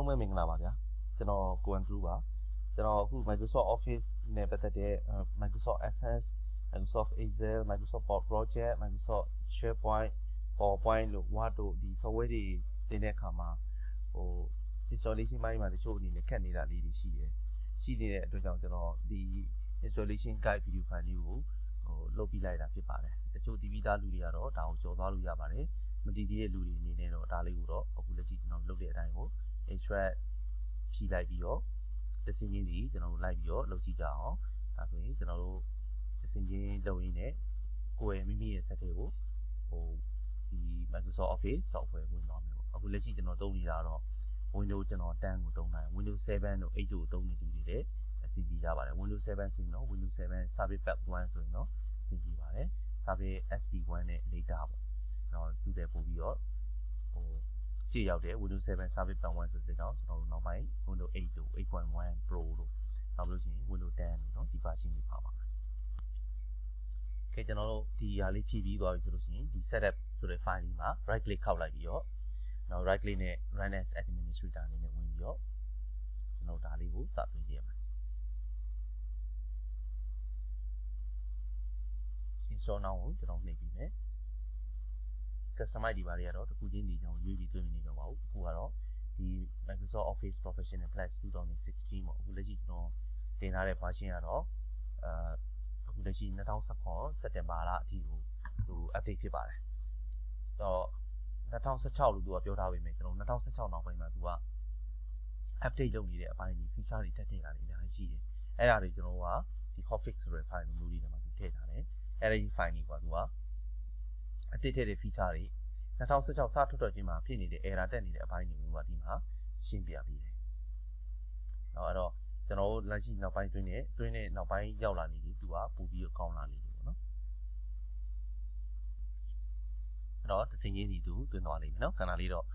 လုံးပဲမင်္ဂလာပါဗျာကျွန်တော်ကိုအန်ဒရူးပါကျွန်တော်အခု Microsoft Office နဲ့ပတ်သက်တဲ့ Microsoft Access Microsoft Excel Microsoft Project Microsoft SharePoint PowerPoint လို့ Word တို့ဒီ software တွေတင်တဲ့အခါမှာinstallation ပိုင်းမှာတချို့အနေနဲ့ခက်နေတာလေးတွေရှိနေတဲ့အတွက်ကြောင့်ကျွန်တော်ဒီ installation guide video file လေးကိုလုပ်ပြလိုက်တာဖြစ်ပါတယ်တချို့ဒီပြီးသားလူတွေကတော့ဒါကိုကြော်သွားလို့ရပါတယ်မတည်သေးတဲ့လူတွေအနေနဲ့တော့ဒါလေးကိုတော့အခုလက်ရှိကျွန်တော်လုပ်တဲ့အတိုင်းကို extract ဖြည့်လိုက်ပြီးတော့တစင်းချင်းစီကျွန်တော်တို့လိုက်ပြီးတော့လုပ်ကြည့်ကြအောင်ဒါဆိုရင်ကျွန်တော်တို့တစင်းချင်းလုပ်ရင်းနဲ့ကိုယ့်ရဲ့မိမိရဲ့ set တွေကိုဒီ Microsoft Office software ဝင်သွားမယ်ပေါ့အခုလက်ရှိကျွန်တော်သုံးနေတာတော့ Windows ကျွန်တော်10ကိုသုံးနိုင် Windows 7တို့8တို့သုံးနေတူတွေအဆင်ပြေကြပါတယ် Windows 7ဆိုရင်တော့ Windows 7 Service Pack 1ဆိုရင်တော့အဆင်ပြေပါတယ် Service SP1 နဲ့ later ပေါ့တော့သူတဲ့ပို့ပြီးတော့ရှေ့ရောက်တဲ့ Windows 7 Service Pack 1ဆိုတဲ့ကြောင့်ကျွန်တော်တို့နောက်ပိုင်း Windows 8တို့ 8.1 Pro တို့နောက်လို့ရှိရင် Windows 10တို့เนาะဒီ version တွေပါပါတယ်ကဲကျွန်တော်တို့ဒီဟာလေးဖြည့်ပြီးသွားပြီဆိုလို့ရှိရင်ဒီ setup ဆိုတဲ့ file လေးမှာ right click ခောက်လိုက်ပြီးတော့နောက် right click နဲ့ run as administrator အနေနဲ့ဝင်ပြီးတော့ကျွန်တော်ဒါလေးကိုစသွင်းကြည့်ရမယ် install now ကိုကျွန်တော်နှိပ်ပြီးမယ် customize ဒီပါတွေကတော့တခုချင်းဒီကျွန်တော်ရွေးပြီးသွင်းနေတော့ပါဘူးအခုကတော့ဒီ Microsoft Office Professional Plus 2016ပေါ့အခုလက်ရှိကျွန်တော်တင်ထားတဲ့ version ကတော့အခုလက်ရှိ2019 စက်တင်ဘာလအထိကိုသူ update ဖြစ်ပါတယ်တော့2016လို့သူကပြောထားပေမဲ့ကျွန်တော်2016နောက်ပိုင်းမှာသူက update လုပ်နေတဲ့အပိုင်းဒီ feature တွေတက်နေတာတွေအများကြီးရှိတယ်အဲ့ဒါတွေကျွန်တော်ကဒီ hotfix ဆိုတဲ့ file မျိုးလေးတွေမှာသူထည့်ထားတယ်အဲ့ဒီ file ကြီးကသူကအသစ်ထည့်တဲ့ feature တွေ2016စထွက်ခြင်းမှာဖြစ်နေတဲ့ error တက်နေတဲ့အပိုင်းတွေကဒီမှာရှင်းပြပေးတယ်တော့အဲ့တော့ကျွန်တော်တို့လက်ရှိနောက်ပိုင်းတွင်းနဲ့နောက်ပိုင်းရောက်လာနေပြီသူကပို့ပြီးတော့ကောင်းလာနေတယ်ပေါ့နော်အဲ့တော့တစ်စင်းချင်းစီသူတွင်းသွားလိမ့်မယ်နော်ခဏလေးတော့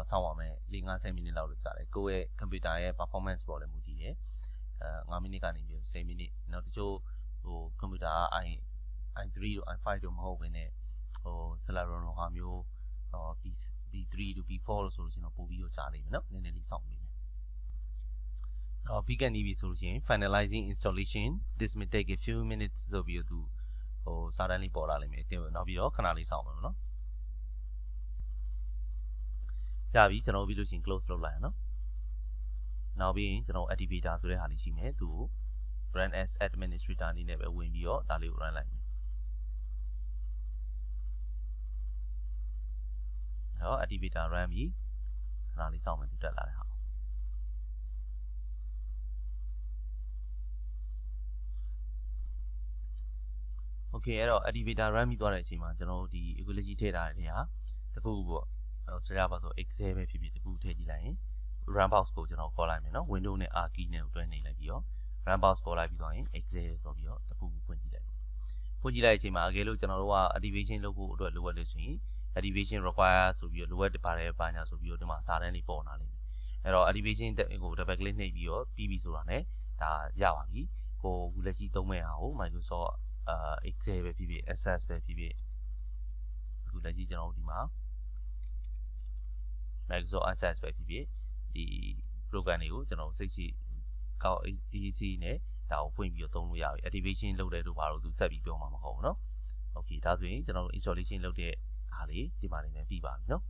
ဆောင်းပါမယ်4-5 မိနစ်လောက်လို့ကြာတယ်ကိုယ့်ရဲ့ computer ရဲ့ performance ပေါ်လည်းမူတည်တယ်5မိနစ်ကနေပြီး10မိနစ်နောက်တချို့computer က i3 တို့ i5 တို့မဟုတ်ဘဲနဲ့Celeron လိုဟာမျိုးB3 တို့ B4 လို့ဆိုလို့ရှိရင်တော့ပို့ပြီးတော့ကြာလိမ့်မယ်နော်နည်းနည်းလေးစောင့်နေမယ်ပြီးကနေပြီဆိုလို့ရှိရင် finalizing installation this may take a few minutes ဆိုပြီးတော့သူစာတန်းလေးပေါ်လာလိမ့်မယ်နောက်ပြီးတော့ခဏလေးစောင့်မယ်နော်ကြာပြီကျွန်တော်ပြီးလို့ရှိရင် close လုပ်လိုက်ရနော်နောက်ပြီးရင်ကျွန်တော် activator ဆိုတဲ့ဟာလေးရှိမယ်သူကို run as administrator အနေနဲ့ပဲဝင်ပြီးတော့ဒါလေးကို run လိုက်မယ်တော့ activator run ပြီးခဏလေးစောင့်မယ်သူတက်လာတဲ့ဟာโอเคအဲ့တော့ activator run ပြီးသွားတဲ့အချိန်မှာကျွန်တော်တို့ဒီ ecology ထည့်ထားတဲ့နေရာတခုပေါ့ဆရာပါဆို Excel ပဲဖြစ်ဖြစ်တခုထည့်ကြည့်လိုက်ရင် run box ကိုကျွန်တော်ခေါ်လိုက်မယ်နော် Windows နဲ့ R key နဲ့တွဲနေလိုက်ပြီးတော့ run box ခေါ်လိုက်ပြီးသွားရင် Excel ဆိုပြီးတော့တခုဖွင့်ကြည့်လိုက်ဖွင့်ကြည့်လိုက်တဲ့အချိန်မှာအကယ်လို့ကျွန်တော်တို့က activation လုပ်ဖို့အတွက်လိုအပ်လို့ဆိုရင် activation require ဆိုပြီးတော့လိုအပ်ပါတယ်ပါညာဆိုပြီးတော့ဒီမှာစာတန်းလေးပေါ်လာလိမ့်မယ်အဲ့တော့ activation ကို double click နှိပ်ပြီးတော့ပြီးပြီဆိုတာ ਨੇ ဒါရပါပြီကိုအခုလက်ရှိသုံးမဲ့ဟာကို Microsoft Excel ပဲဖြစ်ဖြစ် Access ပဲဖြစ်ဖြစ်အခုလက်ရှိကျွန်တော်တို့ဒီမှာ Microsoft Access ပဲဖြစ်ဖြစ်ဒီ program တွေကိုကျွန်တော်စိတ်ရှိကောက် EC နဲ့ဒါကိုဖွင့်ပြီးတော့သုံးလို့ရပြီ activation လုပ်တဲ့တို့ဘာလို့သူဆက်ပြီးပြောမှာမဟုတ်ဘူးเนาะ Okay ဒါဆိုရင်ကျွန်တော်တို့ installation လုပ်တဲ့ဟာလေးဒီမှာနေပြီးပါပြီเนาะ